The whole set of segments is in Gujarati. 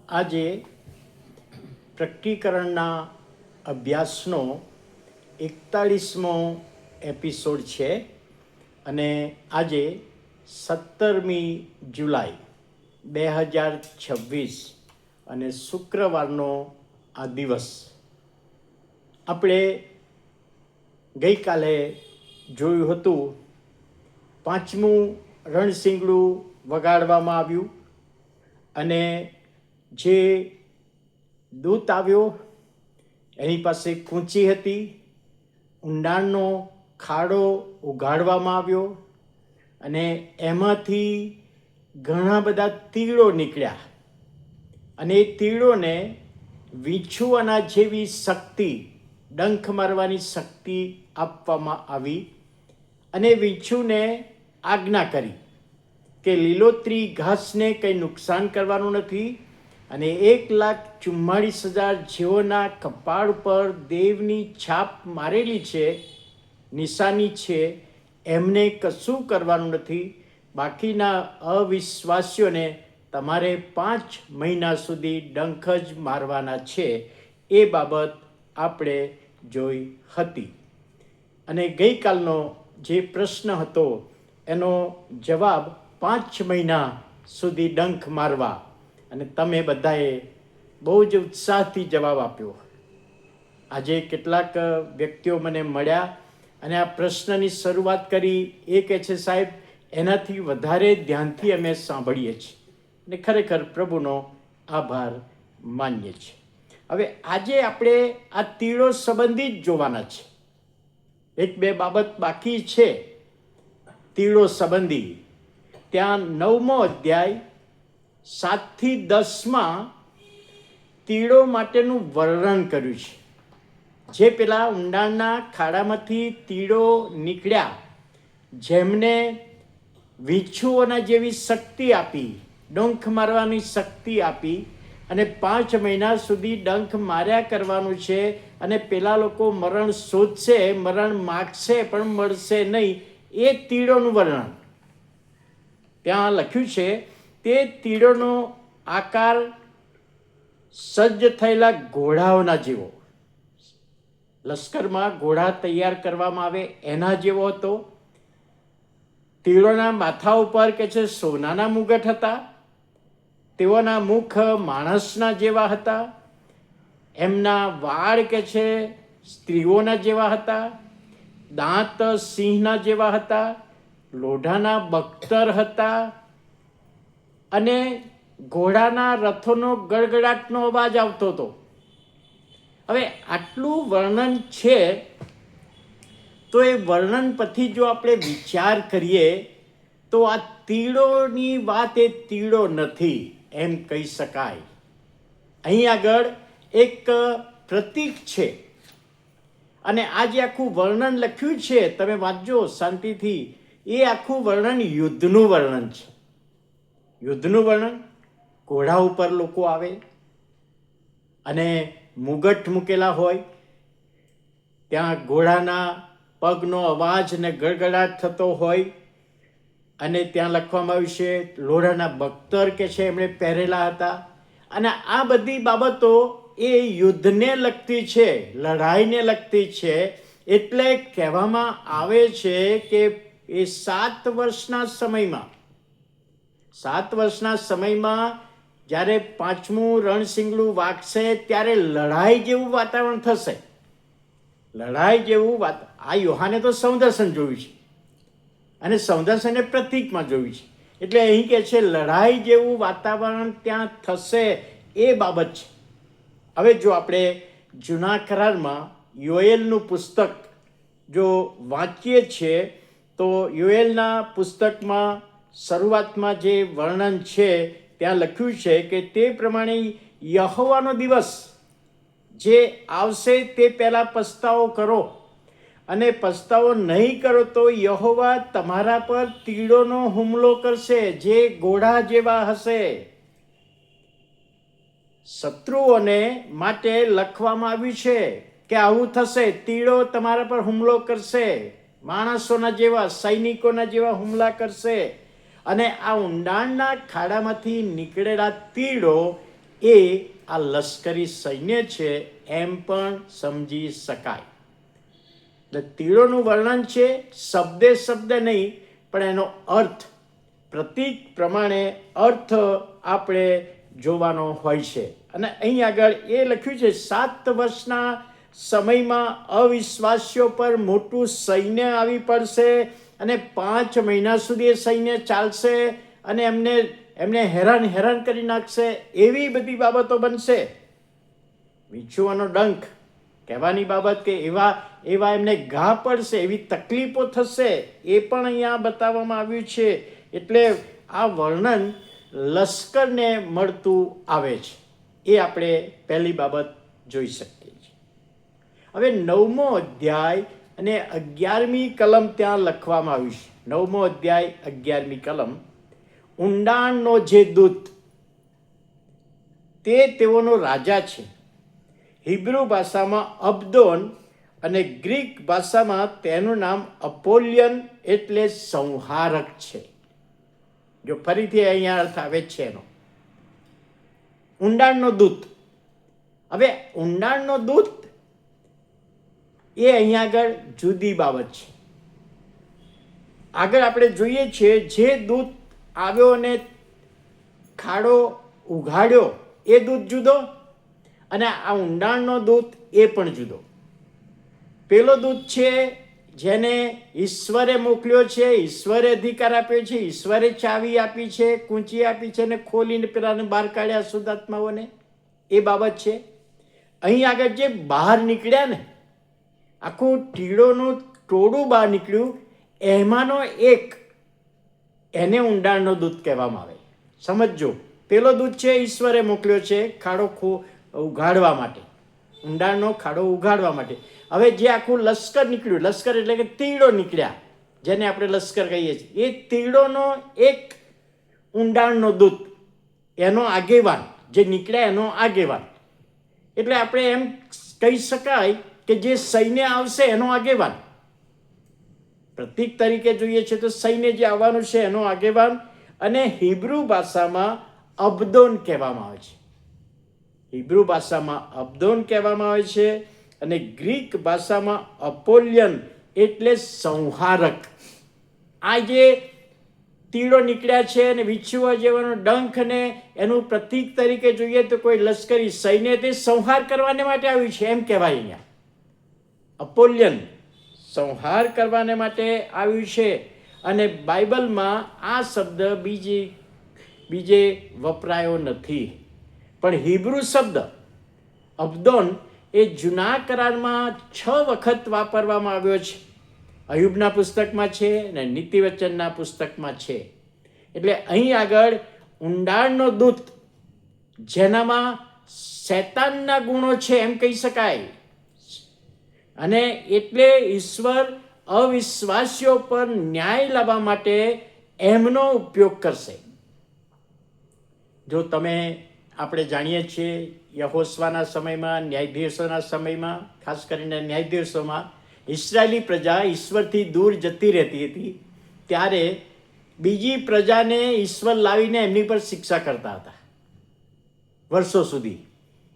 આજે પ્રકટીકરણના અભ્યાસનો 41મો એપિસોડ છે અને આજે 17મી જુલાઈ 2026 અને શુક્રવારનો આ દિવસ. આપણે ગઈકાલે જોયું હતું 5મું રણશીંગડું વગાડવામાં આવ્યું અને જે દૂત આવ્યો એની પાસે કૂંચી હતી, ઊંડાણનો ખાડો ઉગાડવામાં આવ્યો અને એમાંથી ઘણા બધા તીડો નીકળ્યા અને એ તીડોને વીંછુઆના જેવી શક્તિ, ડંખ મારવાની શક્તિ આપવામાં આવી અને વીંછુને આજ્ઞા કરી કે લીલોતરી ઘાસને કંઈ નુકસાન કરવાનું નથી અને 1,44,000 જેઓના કપાળ પર દેવની છાપ મારેલી છે, નિશાની છે, એમને કશું કરવાનું નથી. બાકીના અવિશ્વાસીઓને તમારે 5 મહિના સુધી ડંખ જ મારવાના છે. એ બાબત આપણે જોઈ હતી અને ગઈકાલનો જે પ્રશ્ન હતો એનો જવાબ 5 મહિના સુધી ડંખ મારવા, અને તમે બધાએ બહુ જ ઉત્સાહથી જવાબ આપ્યો. આજે કેટલાક વ્યક્તિઓ મને મળ્યા અને આ પ્રશ્નની શરૂઆત કરી. એ કહે છે, સાહેબ એનાથી વધારે ધ્યાનથી અમે સાંભળીએ છીએ અને ખરેખર પ્રભુનો આભાર માનીએ છીએ. હવે આજે આપણે આ તીડો સંબંધી જ જોવાના છે. 1-2 બાબત બાકી છે તીડો સંબંધી. ત્યાં 9મો અધ્યાય 7થી 10માં તીડો માટેનું વર્ણન કર્યું છે. જે પેલા ઊંડાણના ખાડામાંથી તીડો નીકળ્યા, જેમને વીંછુઓના જેવી શક્તિ આપી, ડંખ મારવાની શક્તિ આપી અને 5 મહિના સુધી ડંખ માર્યા કરવાનું છે. અને પેલા લોકો મરણ શોધશે, મરણ માગશે પણ મળશે નહીં. એ તીડોનું વર્ણન ત્યાં લખ્યું છે. તે તીડોનો આકાર સજ્જ થયેલા ઘોડાઓના જેવો, લશ્કરમાં ઘોડા તૈયાર કરવામાં આવે એના જેવો હતો. તીડોના માથા ઉપર કે છે સોનાના મુગટ હતા. તેઓના મુખ માણસના જેવા હતા. એમના વાળ કે છે સ્ત્રીઓના જેવા હતા. દાંત સિંહના જેવા હતા. લોઢાના બખ્તર હતા અને ઘોડાના રથોનો ગડગડાટનો અવાજ આવતો હતો. હવે આટલું વર્ણન છે તો એ વર્ણન પછી જો આપણે વિચાર કરીએ તો આ તીડોની વાત એ તીડો નથી એમ કહી શકાય. અહીં આગળ એક પ્રતીક છે અને આ જે આખું વર્ણન લખ્યું છે, તમે વાંચજો શાંતિથી. એ આખું વર્ણન યુદ્ધનું વર્ણન છે. યુદ્ધનું વર્ણન. ઘોડા ઉપર લોકો આવે અને મુગટ મૂકેલા હોય. ત્યાં ઘોડાના પગનો અવાજ ને ગડગડાટ થતો હોય અને ત્યાં લખવામાં આવ્યું છે લોઢાના બખ્તર કે છે એમણે પહેરેલા હતા. અને આ બધી બાબતો એ યુદ્ધને લગતી છે, લડાઈને લગતી છે. એટલે કહેવામાં આવે છે કે એ 7 વર્ષના સમયમાં જ્યારે 5મું રણશીંગડું વાગશે ત્યારે લડાઈ જેવું વાતાવરણ થશે. લડાઈ જેવું આ યોહાને તો સંદર્શન જોયું છે અને સંદર્શને પ્રતીકમાં જોયું છે. એટલે અહીં કે છે લડાઈ જેવું વાતાવરણ ત્યાં થશે. એ બાબત છે. હવે જો આપણે જૂના કરારમાં યોએલનું પુસ્તક જો વાંચીએ છીએ તો યોએલના પુસ્તકમાં શરૂઆતમાં જે વર્ણન છે ત્યાં લખ્યું છે કે તે પ્રમાણે યહોવાનો દિવસ જે આવશે તે પહેલાં પસ્તાવો કરો, અને પસ્તાવો નહીં કરો તો યહોવા તમારા પર તીડોનો હુમલો કરશે જે ઘોડા જેવા હશે. શત્રુઓને માટે લખવામાં આવ્યું છે કે આવું થશે. તીડો તમારા પર હુમલો કરશે, માણસોના જેવા, સૈનિકોના જેવા હુમલા કરશે. અને આ ઊંડાણના ખાડામાંથી નીકળેલા તીડો એ આ લશ્કરી સૈન્ય છે એમ પણ સમજી શકાય. એટલે તીડોનું વર્ણન છે શબ્દે શબ્દ નહીં, પણ એનો અર્થ, પ્રતીક પ્રમાણે અર્થ આપણે જોવાનો હોય છે. અને અહીં આગળ એ લખ્યું છે 7 વર્ષના સમયમાં અવિશ્વાસીઓ પર મોટું સૈન્ય આવી પડશે અને 5 મહિના સુધી એ સૈન્ય ચાલશે અને એમને હેરાન કરી નાખશે. એવી બધી બાબતો બનશે. વીંછુવાનો ડંખ કહેવાની બાબત કે એવા એમને ઘા પડશે, એવી તકલીફો થશે, એ પણ અહીંયા બતાવવામાં આવ્યું છે. એટલે આ વર્ણન લશ્કરને મળતું આવે છે. એ આપણે પહેલી બાબત જોઈ શકીએ છીએ. હવે 9મો અધ્યાય અને 11મી કલમ ત્યાં લખવામાં આવ્યું છે. 9મો અધ્યાય 11મી કલમ. ઊંડાણનો જે દૂત તે તેઓનો રાજા છે. હિબ્રુ ભાષામાં અબદોન અને ગ્રીક ભાષામાં તેનું નામ અપોલ્યન એટલે સંહારક છે. જો ફરીથી અહીંયા અર્થ આવે છે એનો, ઊંડાણનો દૂત. હવે ઊંડાણનો દૂત એ અહીંયા આગળ જુદી બાબત છે. આગળ આપણે જોઈએ છીએ જે દૂત આવ્યો અને ખાડો ઉઘાડ્યો એ દૂત જુદો, અને આ ઊંડાણનો દૂત એ પણ જુદો. પેલો દૂત છે જેને ઈશ્વરે મોકલ્યો છે, ઈશ્વરે અધિકાર આપ્યો છે, ઈશ્વરે ચાવી આપી છે, કૂંચી આપી છે, અને ખોલીને પેલાને બહાર કાઢ્યા શુદ્ધાત્માઓને, એ બાબત છે. અહીં આગળ જે બહાર નીકળ્યા ને, આખું ટીડોનું ટોળું બહાર નીકળ્યું, એમાંનો એક, એને ઊંડાણનો દૂત કહેવામાં આવે. સમજજો, પેલો દૂત છે ઈશ્વરે મોકલ્યો છે ખાડો ઉઘાડવા માટે, ઊંડાણનો ખાડો ઉઘાડવા માટે. હવે જે આખું લશ્કર નીકળ્યું, લશ્કર એટલે કે તીડો નીકળ્યા, જેને આપણે લશ્કર કહીએ છીએ, એ તીડોનો એક ઊંડાણનો દૂત, એનો આગેવાન, જે નીકળ્યા એનો આગેવાન. એટલે આપણે એમ કહી શકાય કે જે સૈન્ય આવશે એનો આગેવાન. પ્રતીક તરીકે જોઈએ છે તો સૈન્ય જે આવવાનું છે એનો આગેવાન. અને હિબ્રુ ભાષામાં અબદોન કહેવામાં આવે છે. હિબ્રુ ભાષામાં અબદોન કહેવામાં આવે છે, અને ગ્રીક ભાષામાં અપોલ્યન એટલે સંહારક. આ જે તીડો નીકળ્યા છે અને વીંછુઓ જેવાનો ડંખ, ને એનું પ્રતીક તરીકે જોઈએ તો કોઈ લશ્કરી સૈન્ય તે સંહાર કરવાને માટે આવ્યું છે એમ કહેવાય. અહીંયા અપોલ્યન સંહાર કરવાને માટે આવ્યું છે. અને બાઇબલમાં આ શબ્દ બીજે વપરાયો નથી, પણ હિબ્રુ શબ્દ અબદોન એ જૂના કરારમાં 6 વખત વાપરવામાં આવ્યો છે. અયુબના પુસ્તકમાં છે અને નીતિવચનના પુસ્તકમાં છે. એટલે અહીં આગળ ઊંડાણનો દૂત, જેનામાં શૈતાનના ગુણો છે એમ કહી શકાય, અને એટલે ઈશ્વર અવિશ્વાસીઓ પર ન્યાય લાવવા માટે એમનો ઉપયોગ કરશે. જો આપણે જાણીએ છીએ યહોશવાના સમયમાં, ન્યાયાધીશોના સમયમાં, ખાસ કરીને ન્યાયાધીશોમાં ઇસરાયેલી પ્રજા ઈશ્વરથી દૂર જતી રહેતી હતી, ત્યારે બીજી પ્રજાને ઈશ્વર લાવીને એમની પર શિક્ષા કરતા હતા વર્ષો સુધી.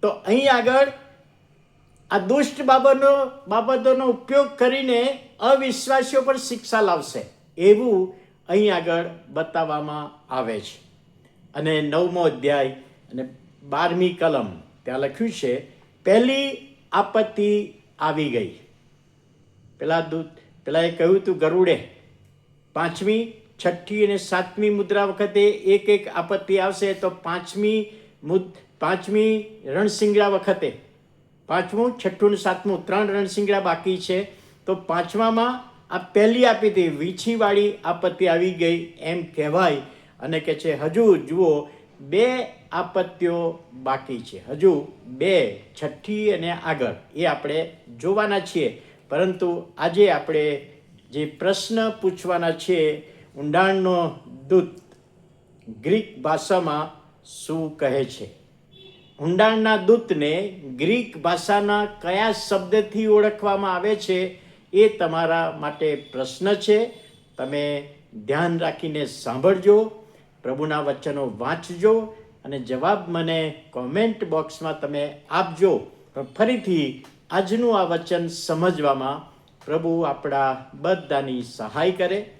તો અહીં આગળ આ દુષ્ટ બાબતોનો ઉપયોગ કરીને અવિશ્વાસીઓ પર શિક્ષા લાવશે, એવું અહીં આગળ બતાવવામાં આવે છે. અને 9મો અધ્યાય અને 12મી કલમ ત્યાં લખ્યું છે, પહેલી આપત્તિ આવી ગઈ. પેલા એ કહ્યું હતું ગરુડે 5મી, 6ઠ્ઠી અને 7મી મુદ્રા વખતે એક આપત્તિ આવશે, તો 5મી રણસિંગડા વખતે 5મું, 6ઠ્ઠું અને 7મું 3 રણસિંગડા બાકી છે. તો 5મામાં આ પહેલી આપત્તિ, વીંછીવાળી આપત્તિ આવી ગઈ એમ કહેવાય. અને કે છે હજુ જુઓ 2 આપત્તિઓ બાકી છે, હજુ 2, 6ઠ્ઠી અને આગળ, એ આપણે જોવાના છીએ. પરંતુ આજે આપણે જે પ્રશ્ન પૂછવાના છે, ઊંડાણનો દૂત ગ્રીક ભાષામાં શું કહે છે? ઊંડાણના દૂતને ગ્રીક ભાષાના કયા શબ્દથી ઓળખવામાં આવે છે, એ તમારા માટે પ્રશ્ન છે. તમે ધ્યાન રાખીને સાંભળજો, પ્રભુના વચનો વાંચજો, અને જવાબ મને કોમેન્ટ બોક્સમાં તમે આપજો. પણ ફરીથી આજનું આ વચન સમજવામાં પ્રભુ આપણા બધાની સહાય કરે,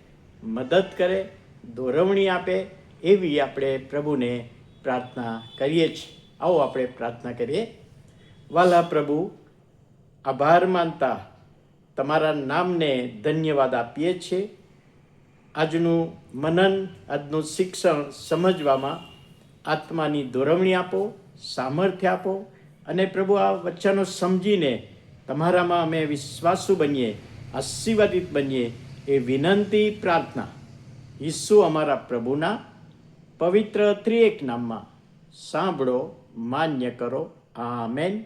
મદદ કરે, દોરવણી આપે, એવી આપણે પ્રભુને પ્રાર્થના કરીએ છીએ. આવો આપણે પ્રાર્થના કરીએ. વાલા પ્રભુ, આભાર માનતા તમારા નામને ધન્યવાદ આપીએ છીએ. આજનું મનન, આજનું શિક્ષણ સમજવામાં આત્માની દોરવણી આપો, સામર્થ્ય આપો, અને પ્રભુ આ વચનો સમજીને તમારામાં અમે વિશ્વાસુ બનીએ, આશીર્વાદિત બનીએ, એ વિનંતી પ્રાર્થના ઈસુ અમારા પ્રભુના પવિત્ર ત્રિએક નામમાં સાંભળો, માન્ય કરો. આમેન.